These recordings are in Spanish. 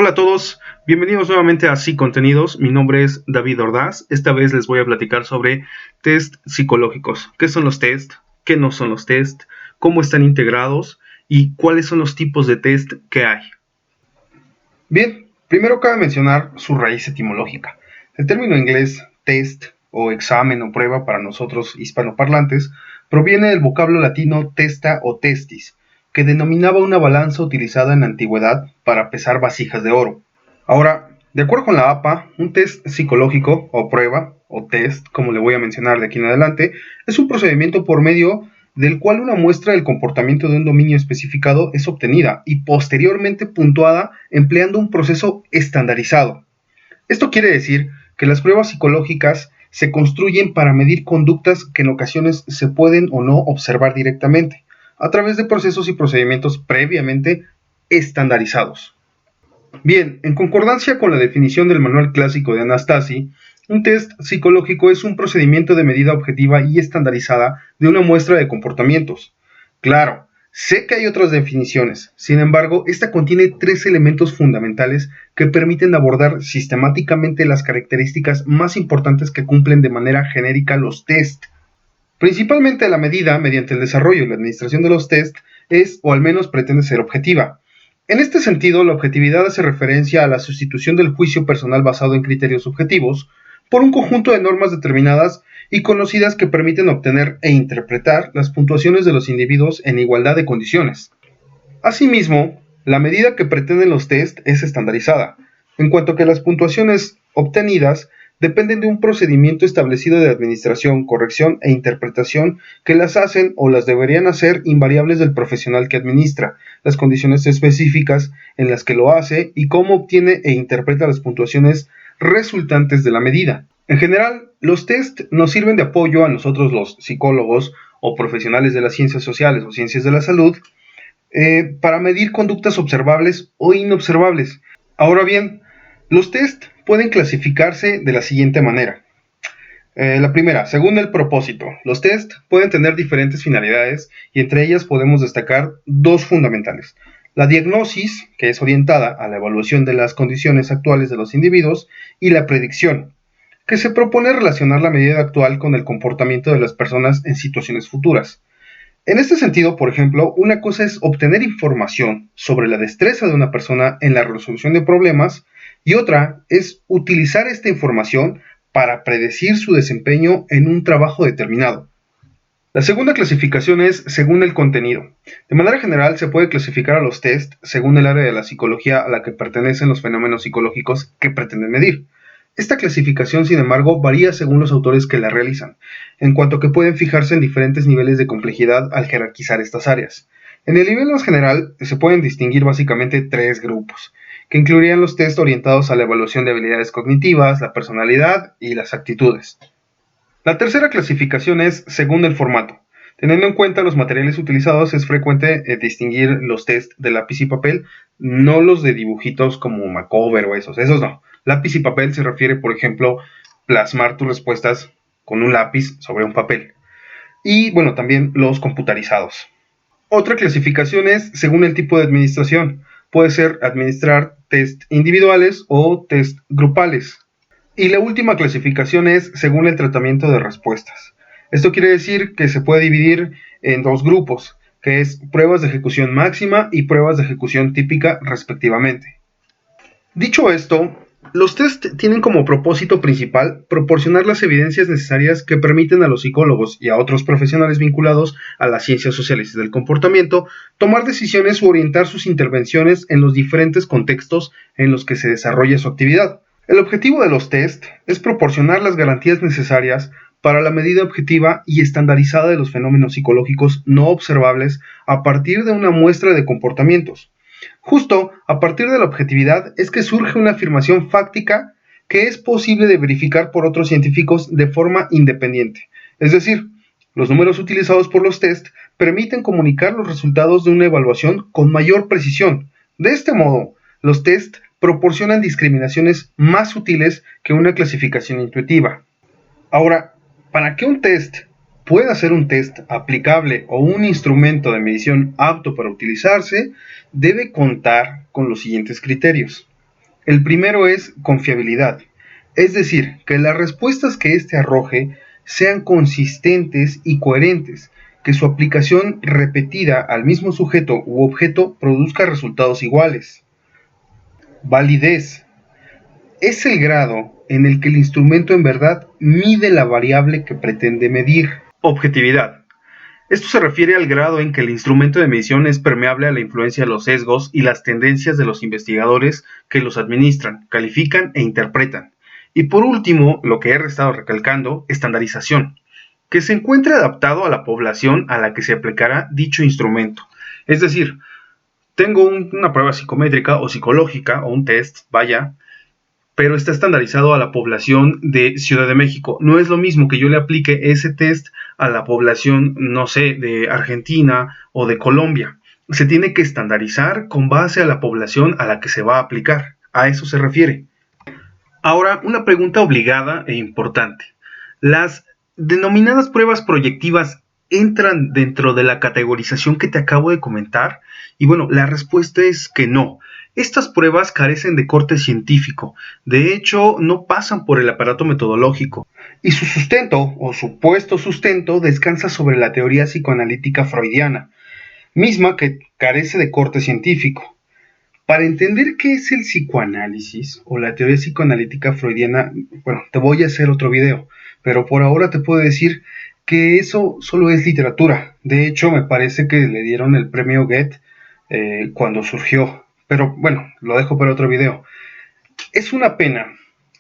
Hola a todos, bienvenidos nuevamente a Sí Contenidos. Mi nombre es David Ordaz. Esta vez les voy a platicar sobre test psicológicos. ¿Qué son los test? ¿Qué no son los test? ¿Cómo están integrados? ¿Y cuáles son los tipos de test que hay? Bien, primero cabe mencionar su raíz etimológica. El término inglés test o examen o prueba para nosotros hispanoparlantes proviene del vocablo latino testa o testis, que denominaba una balanza utilizada en la antigüedad para pesar vasijas de oro. Ahora, de acuerdo con la APA, un test psicológico o prueba o test, como le voy a mencionar de aquí en adelante, es un procedimiento por medio del cual una muestra del comportamiento de un dominio especificado es obtenida y posteriormente puntuada empleando un proceso estandarizado. Esto quiere decir que las pruebas psicológicas se construyen para medir conductas que en ocasiones se pueden o no observar directamente, a través de procesos y procedimientos previamente estandarizados. Bien, en concordancia con la definición del manual clásico de Anastasi, un test psicológico es un procedimiento de medida objetiva y estandarizada de una muestra de comportamientos. Claro, sé que hay otras definiciones, sin embargo, esta contiene tres elementos fundamentales que permiten abordar sistemáticamente las características más importantes que cumplen de manera genérica los test. Principalmente la medida, mediante el desarrollo y la administración de los test, es o al menos pretende ser objetiva. En este sentido, la objetividad hace referencia a la sustitución del juicio personal basado en criterios subjetivos por un conjunto de normas determinadas y conocidas que permiten obtener e interpretar las puntuaciones de los individuos en igualdad de condiciones. Asimismo, la medida que pretenden los test es estandarizada, en cuanto que las puntuaciones obtenidas dependen de un procedimiento establecido de administración, corrección e interpretación que las hacen o las deberían hacer invariables del profesional que administra, las condiciones específicas en las que lo hace y cómo obtiene e interpreta las puntuaciones resultantes de la medida. En general, los test nos sirven de apoyo a nosotros los psicólogos o profesionales de las ciencias sociales o ciencias de la salud para medir conductas observables o inobservables. Ahora bien, los test pueden clasificarse de la siguiente manera. La primera, según el propósito. Los test pueden tener diferentes finalidades y entre ellas podemos destacar dos fundamentales. La diagnosis, que es orientada a la evaluación de las condiciones actuales de los individuos, y la predicción, que se propone relacionar la medida actual con el comportamiento de las personas en situaciones futuras. En este sentido, por ejemplo, una cosa es obtener información sobre la destreza de una persona en la resolución de problemas y otra es utilizar esta información para predecir su desempeño en un trabajo determinado. La segunda clasificación es según el contenido. De manera general, se puede clasificar a los test según el área de la psicología a la que pertenecen los fenómenos psicológicos que pretenden medir. Esta clasificación, sin embargo, varía según los autores que la realizan, en cuanto que pueden fijarse en diferentes niveles de complejidad al jerarquizar estas áreas. En el nivel más general, se pueden distinguir básicamente tres grupos, que incluirían los test orientados a la evaluación de habilidades cognitivas, la personalidad y las actitudes. La tercera clasificación es según el formato. Teniendo en cuenta los materiales utilizados, es frecuente distinguir los test de lápiz y papel, no los de dibujitos como Macover o esos no. Lápiz y papel se refiere, por ejemplo, plasmar tus respuestas con un lápiz sobre un papel. Y bueno, también los computarizados. Otra clasificación es según el tipo de administración. Puede ser administrar test individuales o test grupales. Y la última clasificación es según el tratamiento de respuestas. Esto quiere decir que se puede dividir en dos grupos, que es pruebas de ejecución máxima y pruebas de ejecución típica respectivamente. Dicho esto, los test tienen como propósito principal proporcionar las evidencias necesarias que permiten a los psicólogos y a otros profesionales vinculados a las ciencias sociales y del comportamiento tomar decisiones u orientar sus intervenciones en los diferentes contextos en los que se desarrolla su actividad. El objetivo de los test es proporcionar las garantías necesarias para la medida objetiva y estandarizada de los fenómenos psicológicos no observables a partir de una muestra de comportamientos. Justo a partir de la objetividad es que surge una afirmación fáctica que es posible de verificar por otros científicos de forma independiente. Es decir, los números utilizados por los test permiten comunicar los resultados de una evaluación con mayor precisión. De este modo, los test proporcionan discriminaciones más sutiles que una clasificación intuitiva. Ahora, para que un test pueda ser un test aplicable o un instrumento de medición apto para utilizarse, debe contar con los siguientes criterios. El primero es confiabilidad, es decir, que las respuestas que éste arroje sean consistentes y coherentes, que su aplicación repetida al mismo sujeto u objeto produzca resultados iguales. Validez es el grado en el que el instrumento en verdad mide la variable que pretende medir. Objetividad. Esto se refiere al grado en que el instrumento de medición es permeable a la influencia de los sesgos y las tendencias de los investigadores que los administran, califican e interpretan. Y por último, lo que he estado recalcando, estandarización, que se encuentre adaptado a la población a la que se aplicará dicho instrumento. Es decir, tengo una prueba psicométrica o psicológica o un test, vaya, pero está estandarizado a la población de Ciudad de México. No es lo mismo que yo le aplique ese test a la población, no sé, de Argentina o de Colombia. Se tiene que estandarizar con base a la población a la que se va a aplicar. A eso se refiere. Ahora, una pregunta obligada e importante. ¿Las denominadas pruebas proyectivas entran dentro de la categorización que te acabo de comentar? Y bueno, la respuesta es que no. Estas pruebas carecen de corte científico, de hecho no pasan por el aparato metodológico, y su sustento o supuesto sustento descansa sobre la teoría psicoanalítica freudiana, misma que carece de corte científico. Para entender qué es el psicoanálisis o la teoría psicoanalítica freudiana, bueno, te voy a hacer otro video, pero por ahora te puedo decir que eso solo es literatura. De hecho, me parece que le dieron el premio Goethe cuando surgió, pero bueno, lo dejo para otro video. Es una pena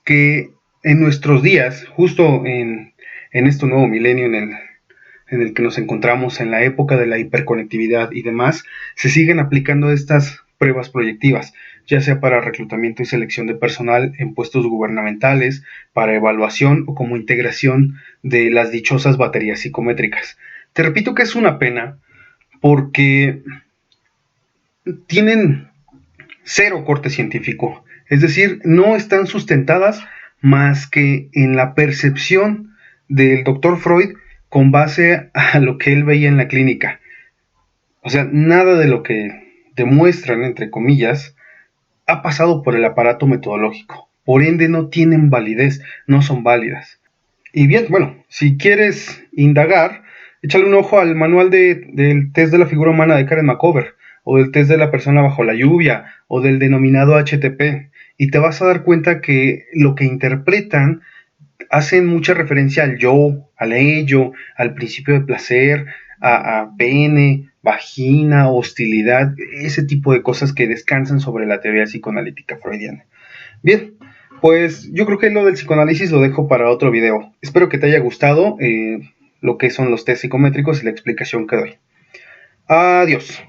que en nuestros días, justo en este nuevo milenio en el que nos encontramos, en la época de la hiperconectividad y demás, se siguen aplicando estas pruebas proyectivas, ya sea para reclutamiento y selección de personal en puestos gubernamentales, para evaluación o como integración de las dichosas baterías psicométricas. Te repito que es una pena porque tienen cero corte científico, es decir, no están sustentadas más que en la percepción del doctor Freud con base a lo que él veía en la clínica. O sea, nada de lo que demuestran, entre comillas, ha pasado por el aparato metodológico. Por ende, no tienen validez, no son válidas. Y bien, bueno, si quieres indagar, échale un ojo al manual del test de la figura humana de Karen McCover, o del test de la persona bajo la lluvia, o del denominado HTP, y te vas a dar cuenta que lo que interpretan hacen mucha referencia al yo, al ello, al principio de placer, a pene, vagina, hostilidad, ese tipo de cosas que descansan sobre la teoría psicoanalítica freudiana. Bien, pues yo creo que lo del psicoanálisis lo dejo para otro video. Espero que te haya gustado lo que son los test psicométricos y la explicación que doy. Adiós.